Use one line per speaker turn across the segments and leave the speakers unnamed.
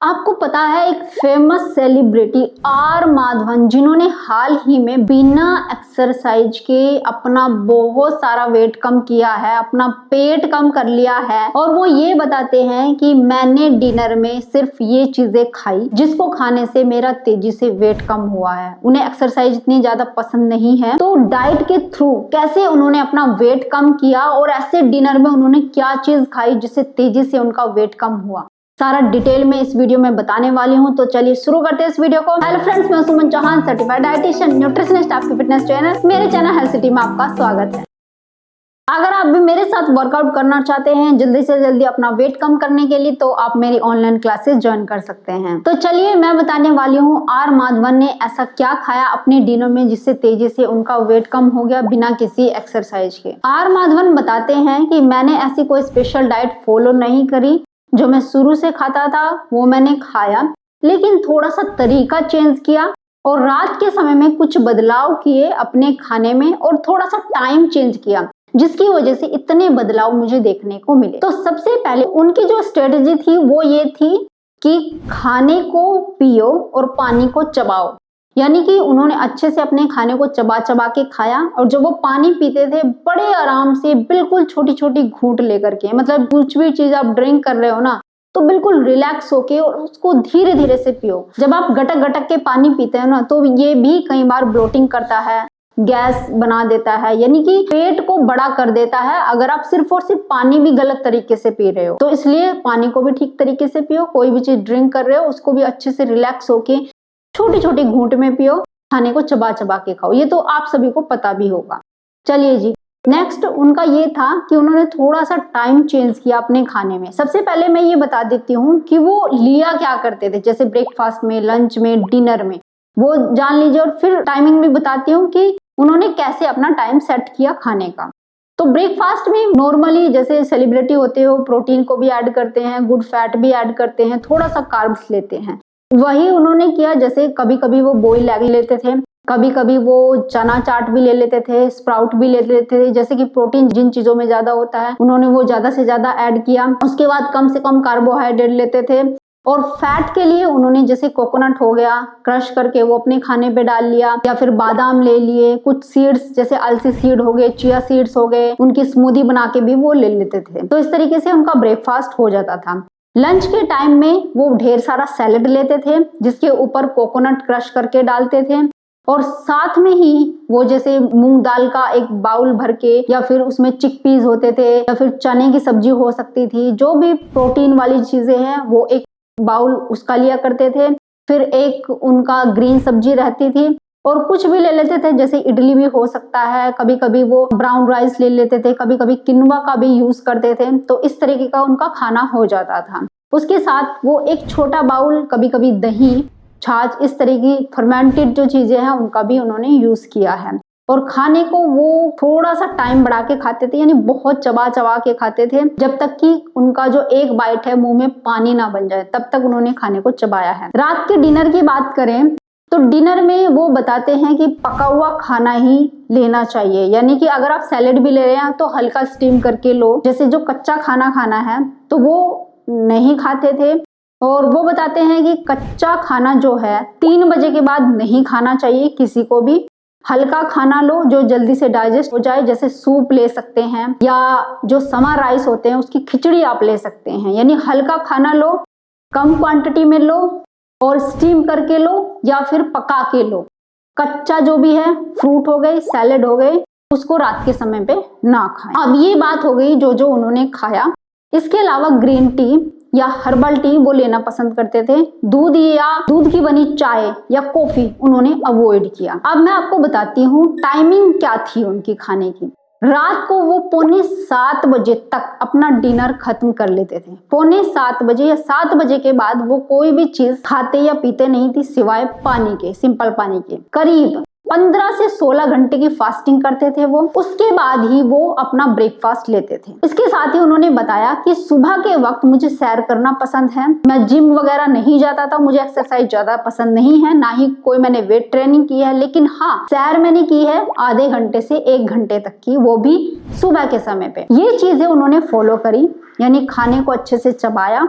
आपको पता है एक फेमस सेलिब्रिटी आर माधवन जिन्होंने हाल ही में बिना एक्सरसाइज के अपना बहुत सारा वेट कम किया है, अपना पेट कम कर लिया है और वो ये बताते हैं कि मैंने डिनर में सिर्फ ये चीजें खाई जिसको खाने से मेरा तेजी से वेट कम हुआ है। उन्हें एक्सरसाइज इतनी ज्यादा पसंद नहीं है, तो डाइट के थ्रू कैसे उन्होंने अपना वेट कम किया और ऐसे डिनर में उन्होंने क्या चीज खाई जिससे तेजी से उनका वेट कम हुआ, सारा डिटेल में इस वीडियो में बताने वाली हूं। तो चलिए शुरू करते हैं इस वीडियो को। हेलो फ्रेंड्स, मैं सुमन चौहान, सर्टिफाइड डाइटिशियन, न्यूट्रिशनिस्ट, आपकी फिटनेस ट्रेनर। मेरे चैनल हेल्थ सिटी में आपका स्वागत है। अगर आप भी मेरे साथ वर्कआउट करना चाहते हैं जल्दी से जल्दी अपना वेट कम करने के लिए, तो आप मेरी ऑनलाइन क्लासेस ज्वाइन कर सकते हैं। तो चलिए मैं बताने वाली हूँ आर माधवन ने ऐसा क्या खाया अपने डिनर में जिससे तेजी से उनका वेट कम हो गया बिना किसी एक्सरसाइज के। आर माधवन बताते हैं कि मैंने ऐसी कोई स्पेशल डाइट फॉलो नहीं करी, जो मैं शुरू से खाता था वो मैंने खाया, लेकिन थोड़ा सा तरीका चेंज किया और रात के समय में कुछ बदलाव किए अपने खाने में और थोड़ा सा टाइम चेंज किया, जिसकी वजह से इतने बदलाव मुझे देखने को मिले। तो सबसे पहले उनकी जो स्ट्रेटेजी थी वो ये थी कि खाने को पियो और पानी को चबाओ, यानी कि उन्होंने अच्छे से अपने खाने को चबा चबा के खाया और जब वो पानी पीते थे बड़े आराम से, बिल्कुल छोटी छोटी घूंट लेकर के, मतलब कुछ भी चीज आप ड्रिंक कर रहे हो ना तो बिल्कुल रिलैक्स होके और उसको धीरे धीरे से पियो। जब आप गटक गटक के पानी पीते हो ना तो ये भी कई बार ब्लोटिंग करता है, गैस बना देता है, यानी कि पेट को बड़ा कर देता है अगर आप सिर्फ और सिर्फ पानी भी गलत तरीके से पी रहे हो। तो इसलिए पानी को भी ठीक तरीके से पियो, कोई भी चीज ड्रिंक कर रहे हो उसको भी अच्छे से रिलैक्स होके छोटी छोटी घूंट में पियो, खाने को चबा चबा के खाओ। ये तो आप सभी को पता भी होगा। चलिए जी, नेक्स्ट उनका ये था कि उन्होंने थोड़ा सा टाइम चेंज किया अपने खाने में। सबसे पहले मैं ये बता देती हूँ कि वो लिया क्या करते थे, जैसे ब्रेकफास्ट में, लंच में, डिनर में, वो जान लीजिए। और फिर टाइमिंग भी बताती हूँ कि उन्होंने कैसे अपना टाइम सेट किया खाने का। तो ब्रेकफास्ट में नॉर्मली जैसे सेलिब्रिटी होते हो प्रोटीन को भी ऐड करते हैं, गुड फैट भी ऐड करते हैं, थोड़ा सा कार्ब्स लेते हैं, वही उन्होंने किया। जैसे कभी कभी वो बॉइल्ड एग लेते थे, कभी कभी वो चना चाट भी ले लेते थे, स्प्राउट भी ले लेते थे, जैसे कि प्रोटीन जिन चीजों में ज्यादा होता है उन्होंने वो ज्यादा से ज्यादा ऐड किया। उसके बाद कम से कम कार्बोहाइड्रेट लेते थे और फैट के लिए उन्होंने जैसे कोकोनट हो गया, क्रश करके वो अपने खाने पे डाल लिया, या फिर बादाम ले लिए, कुछ सीड्स जैसे अलसी सीड हो गए, चिया सीड्स हो गए, उनकी स्मूदी बना के भी वो ले लेते थे। तो इस तरीके से उनका ब्रेकफास्ट हो जाता था। लंच के टाइम में वो ढेर सारा सैलेड लेते थे जिसके ऊपर कोकोनट क्रश करके डालते थे और साथ में ही वो जैसे मूंग दाल का एक बाउल भर के, या फिर उसमें चिकपीस होते थे, या फिर चने की सब्जी हो सकती थी, जो भी प्रोटीन वाली चीजें हैं वो एक बाउल उसका लिया करते थे। फिर एक उनका ग्रीन सब्जी रहती थी और कुछ भी ले लेते थे, जैसे इडली भी हो सकता है, कभी कभी वो ब्राउन राइस ले लेते थे, कभी कभी किनवा का भी यूज करते थे। तो इस तरीके का उनका खाना हो जाता था। उसके साथ वो एक छोटा बाउल, कभी कभी दही, छाछ, इस तरह की फर्मेंटेड जो चीजें हैं उनका भी उन्होंने यूज किया है। और खाने को वो थोड़ा सा टाइम बढ़ा के खाते थे, यानी बहुत चबा चबा के खाते थे, जब तक कि उनका जो एक बाइट है मुंह में पानी ना बन जाए, तब तक उन्होंने खाने को चबाया है। रात के डिनर की बात करें तो डिनर में वो बताते हैं कि पका हुआ खाना ही लेना चाहिए, यानी कि अगर आप सैलेड भी ले रहे हैं तो हल्का स्टीम करके लो। जैसे जो कच्चा खाना खाना है तो वो नहीं खाते थे। और वो बताते हैं कि कच्चा खाना जो है 3 बजे के बाद नहीं खाना चाहिए किसी को भी। हल्का खाना लो जो जल्दी से डाइजेस्ट हो जाए, जैसे सूप ले सकते हैं, या जो समा राइस होते हैं उसकी खिचड़ी आप ले सकते हैं। यानी हल्का खाना लो, कम क्वांटिटी में लो और स्टीम करके लो या फिर पका के लो। कच्चा जो भी है, फ्रूट हो गए, सैलेड हो गए, उसको रात के समय पे ना खाएं। अब ये बात हो गई जो जो उन्होंने खाया। इसके अलावा ग्रीन टी या हर्बल टी वो लेना पसंद करते थे। दूध या दूध की बनी चाय या कॉफी उन्होंने अवॉइड किया। अब मैं आपको बताती हूँ टाइमिंग क्या थी उनकी खाने की। रात को वो 6:45 बजे तक अपना डिनर खत्म कर लेते थे। 6:45 बजे या 7 बजे के बाद वो कोई भी चीज खाते या पीते नहीं थी सिवाय पानी के, सिंपल पानी के। करीब 15 से 16 घंटे की फास्टिंग करते थे वो। उसके बाद ही वो अपना ब्रेकफास्ट लेते थे। इसके साथ ही उन्होंने बताया कि सुबह के वक्त मुझे सैर करना पसंद है, मैं जिम वगैरह नहीं जाता था, मुझे एक्सरसाइज ज्यादा पसंद नहीं है, ना ही कोई मैंने वेट ट्रेनिंग की है, लेकिन हाँ सैर मैंने की है आधे घंटे से 1 घंटे तक की, वो भी सुबह के समय पे। ये चीजें उन्होंने फॉलो करी, यानी खाने को अच्छे से चबाया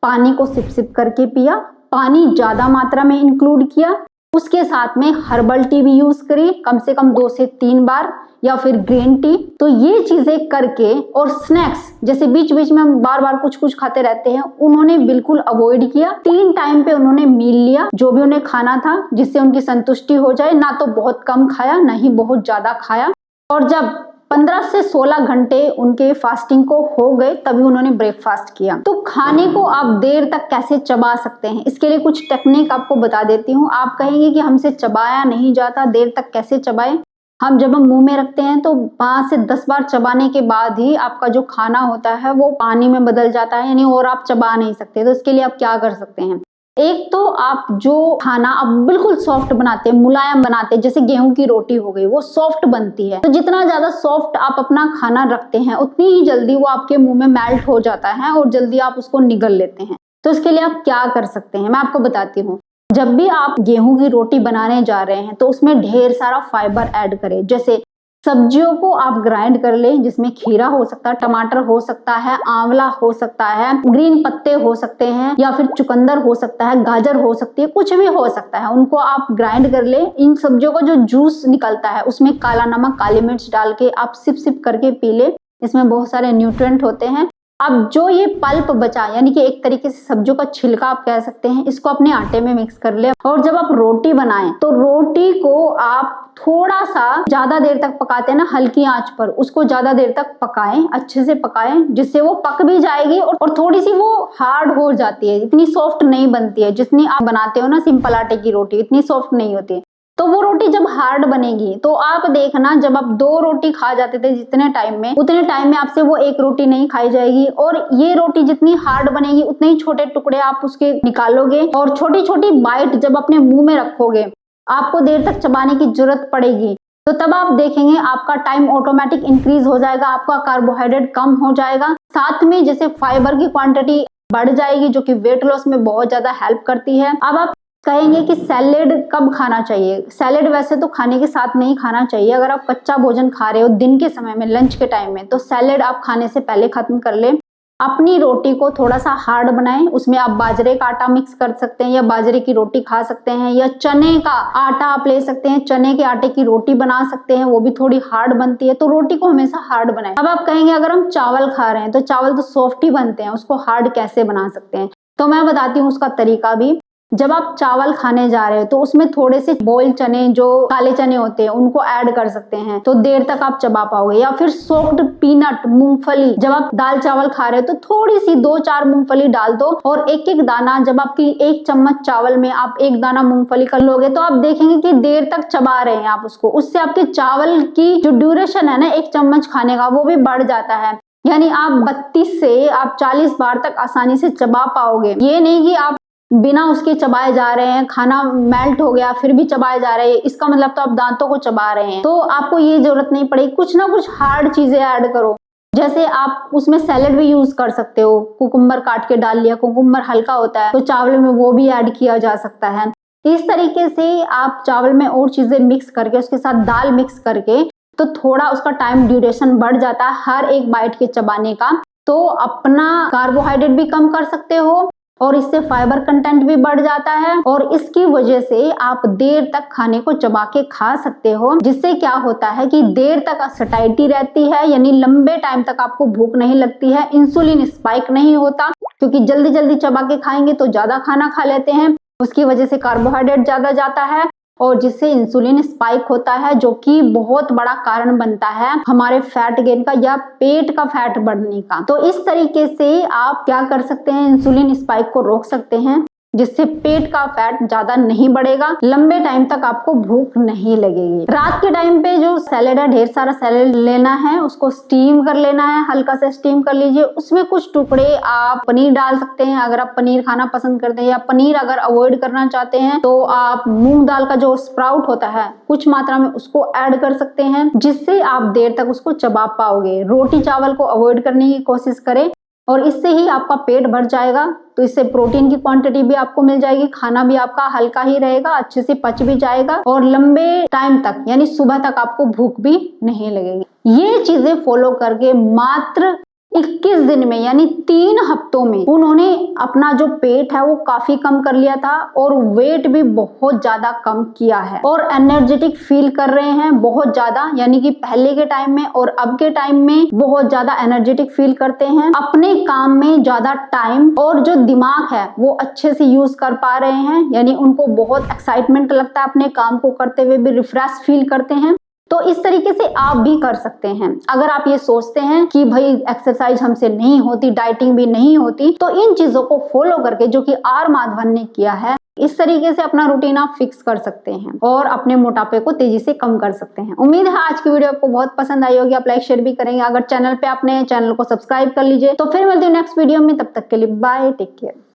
पानी को सिप सिप करके पिया, पानी ज्यादा मात्रा में इंक्लूड किया, उसके साथ में हर्बल टी भी यूज करी कम से कम 2 से 3 बार, या फिर ग्रीन टी। तो ये चीजें करके, और स्नैक्स जैसे बीच बीच में हम बार बार कुछ कुछ खाते रहते हैं, उन्होंने बिल्कुल अवॉइड किया। 3 टाइम पे उन्होंने मील लिया, जो भी उन्हें खाना था जिससे उनकी संतुष्टि हो जाए, ना तो बहुत कम खाया ना ही बहुत ज्यादा खाया। और जब 15 से 16 घंटे उनके फास्टिंग को हो गए तभी उन्होंने ब्रेकफास्ट किया। तो खाने को आप देर तक कैसे चबा सकते हैं, इसके लिए कुछ टेक्निक आपको बता देती हूँ। आप कहेंगे कि हमसे चबाया नहीं जाता, देर तक कैसे चबाएं। जब हम मुंह में रखते हैं तो 5 से 10 बार चबाने के बाद ही आपका जो खाना होता है वो पानी में बदल जाता है, यानी और आप चबा नहीं सकते। तो इसके लिए आप क्या कर सकते हैं, एक तो आप जो खाना आप बिल्कुल सॉफ्ट बनाते हैं, मुलायम बनाते हैं, जैसे गेहूं की रोटी हो गई, वो सॉफ्ट बनती है। तो जितना ज्यादा सॉफ्ट आप अपना खाना रखते हैं उतनी ही जल्दी वो आपके मुंह में मेल्ट हो जाता है और जल्दी आप उसको निगल लेते हैं। तो इसके लिए आप क्या कर सकते हैं, मैं आपको बताती हूँ। जब भी आप गेहूं की रोटी बनाने जा रहे हैं तो उसमें ढेर सारा फाइबर ऐड करें। जैसे सब्जियों को आप ग्राइंड कर लें, जिसमें खीरा हो सकता है, टमाटर हो सकता है, आंवला हो सकता है, ग्रीन पत्ते हो सकते हैं, या फिर चुकंदर हो सकता है, गाजर हो सकती है, कुछ भी हो सकता है। उनको आप ग्राइंड कर लें। इन सब्जियों का जो जूस निकलता है उसमें काला नमक, काली मिर्च डाल के आप सिप सिप करके पी ले। इसमें बहुत सारे न्यूट्रिएंट होते हैं। अब जो ये पल्प बचा, यानी कि एक तरीके से सब्जियों का छिलका आप कह सकते हैं, इसको अपने आटे में मिक्स कर ले। और जब आप रोटी बनाएं तो रोटी को आप थोड़ा सा ज्यादा देर तक पकाते हैं ना, हल्की आंच पर उसको ज्यादा देर तक पकाएं, अच्छे से पकाएं, जिससे वो पक भी जाएगी और थोड़ी सी वो हार्ड हो जाती है, इतनी सॉफ्ट नहीं बनती है। जितनी आप बनाते हो ना सिंपल आटे की रोटी, इतनी सॉफ्ट नहीं होती है। तो वो रोटी जब हार्ड बनेगी तो आप देखना, जब आप 2 रोटी खा जाते थे जितने टाइम में, उतने टाइम में आपसे वो 1 रोटी नहीं खाई जाएगी। और ये रोटी जितनी हार्ड बनेगी उतने ही छोटे टुकड़े आप उसके निकालोगे, और छोटी छोटी बाइट जब अपने मुंह में रखोगे, आपको देर तक चबाने की जरूरत पड़ेगी। तो तब आप देखेंगे आपका टाइम ऑटोमेटिक इंक्रीज हो जाएगा, आपका कार्बोहाइड्रेट कम हो जाएगा, साथ में जैसे फाइबर की क्वांटिटी बढ़ जाएगी, जो कि वेट लॉस में बहुत ज्यादा हेल्प करती है। अब आप कहेंगे कि सैलेड कब खाना चाहिए। सैलेड वैसे तो खाने के साथ नहीं खाना चाहिए। अगर आप कच्चा भोजन खा रहे हो दिन के समय में, लंच के टाइम में, तो सैलेड आप खाने से पहले खत्म कर लें। अपनी रोटी को थोड़ा सा हार्ड बनाएं, उसमें आप बाजरे का आटा मिक्स कर सकते हैं, या बाजरे की रोटी खा सकते हैं, या चने का आटा आप ले सकते हैं, चने के आटे की रोटी बना सकते हैं, वो भी थोड़ी हार्ड बनती है। तो रोटी को हमेशा हार्ड बनाएं। अब आप कहेंगे अगर हम चावल खा रहे हैं तो चावल तो सॉफ्ट ही बनते हैं, उसको हार्ड कैसे बना सकते हैं। तो मैं बताती हूँ उसका तरीका भी। जब आप चावल खाने जा रहे हो तो उसमें थोड़े से बॉइल्ड चने, जो काले चने होते हैं, उनको ऐड कर सकते हैं, तो देर तक आप चबा पाओगे। या फिर सोक्ड पीनट, मूंगफली, जब आप दाल चावल खा रहे हो तो थोड़ी सी 2-4 मूंगफली डाल दो, और एक एक दाना, जब आपकी 1 चम्मच चावल में आप 1 दाना मूंगफली कर लोगे तो आप देखेंगे कि देर तक चबा रहे हैं आप उसको। उससे आपके चावल की जो ड्यूरेशन है ना 1 चम्मच खाने का, वो भी बढ़ जाता है। यानी आप 32 से आप 40 बार तक आसानी से चबा पाओगे। ये नहीं कि आप बिना उसके चबाए जा रहे हैं, खाना मेल्ट हो गया फिर भी चबाए जा रहे हैं, इसका मतलब तो आप दांतों को चबा रहे हैं। तो आपको ये जरूरत नहीं पड़ेगी, कुछ ना कुछ हार्ड चीजें ऐड करो। जैसे आप उसमें सैलेड भी यूज कर सकते हो, कुकुम्बर काट के डाल लिया, कुकुम्बर हल्का होता है तो चावल में वो भी ऐड किया जा सकता है। इस तरीके से आप चावल में और चीजें मिक्स करके, उसके साथ दाल मिक्स करके, तो थोड़ा उसका टाइम ड्यूरेशन बढ़ जाता है हर एक बाइट के चबाने का। तो अपना कार्बोहाइड्रेट भी कम कर सकते हो, और इससे फाइबर कंटेंट भी बढ़ जाता है, और इसकी वजह से आप देर तक खाने को चबा के खा सकते हो। जिससे क्या होता है कि देर तक सटाइटी रहती है, यानी लंबे टाइम तक आपको भूख नहीं लगती है, इंसुलिन स्पाइक नहीं होता, क्योंकि जल्दी जल्दी चबा के खाएंगे तो ज्यादा खाना खा लेते हैं, उसकी वजह से कार्बोहाइड्रेट ज्यादा जाता है, और जिससे इंसुलिन स्पाइक होता है, जो कि बहुत बड़ा कारण बनता है हमारे फैट गेन का या पेट का फैट बढ़ने का। तो इस तरीके से आप क्या कर सकते हैं, इंसुलिन स्पाइक को रोक सकते हैं, जिससे पेट का फैट ज्यादा नहीं बढ़ेगा, लंबे टाइम तक आपको भूख नहीं लगेगी। रात के टाइम पे जो सैलेड है, ढेर सारा सैलेड लेना है, उसको स्टीम कर लेना है, हल्का सा स्टीम कर लीजिए। उसमें कुछ टुकड़े आप पनीर डाल सकते हैं, अगर आप पनीर खाना पसंद करते हैं, या पनीर अगर अवॉइड करना चाहते हैं तो आप मूंग दाल का जो स्प्राउट होता है कुछ मात्रा में उसको ऐड कर सकते हैं, जिससे आप देर तक उसको चबा पाओगे। रोटी चावल को अवॉइड करने की कोशिश करें, और इससे ही आपका पेट भर जाएगा। तो इससे प्रोटीन की क्वांटिटी भी आपको मिल जाएगी, खाना भी आपका हल्का ही रहेगा, अच्छे से पच भी जाएगा, और लंबे टाइम तक यानी सुबह तक आपको भूख भी नहीं लगेगी। ये चीजें फॉलो करके मात्र 21 दिन में यानी 3 हफ्तों में उन्होंने अपना जो पेट है वो काफी कम कर लिया था और वेट भी बहुत ज्यादा कम किया है और एनर्जेटिक फील कर रहे हैं बहुत ज्यादा, यानी कि पहले के टाइम में और अब के टाइम में बहुत ज्यादा एनर्जेटिक फील करते हैं। अपने काम में ज्यादा टाइम और जो दिमाग है वो अच्छे से यूज कर पा रहे हैं, यानी उनको बहुत एक्साइटमेंट लगता है अपने काम को करते हुए भी, रिफ्रेश फील करते हैं। तो इस तरीके से आप भी कर सकते हैं। अगर आप ये सोचते हैं कि भाई एक्सरसाइज हमसे नहीं होती, डाइटिंग भी नहीं होती, तो इन चीजों को फॉलो करके जो कि आर माधवन ने किया है, इस तरीके से अपना रूटीन आप फिक्स कर सकते हैं और अपने मोटापे को तेजी से कम कर सकते हैं। उम्मीद है आज की वीडियो आपको बहुत पसंद आई होगी। आप लाइक शेयर भी करेंगे। अगर चैनल पे आपने चैनल को सब्सक्राइब कर लीजिए। तो फिर मिलते हैं नेक्स्ट वीडियो में, तब तक के लिए बाय, टेक केयर।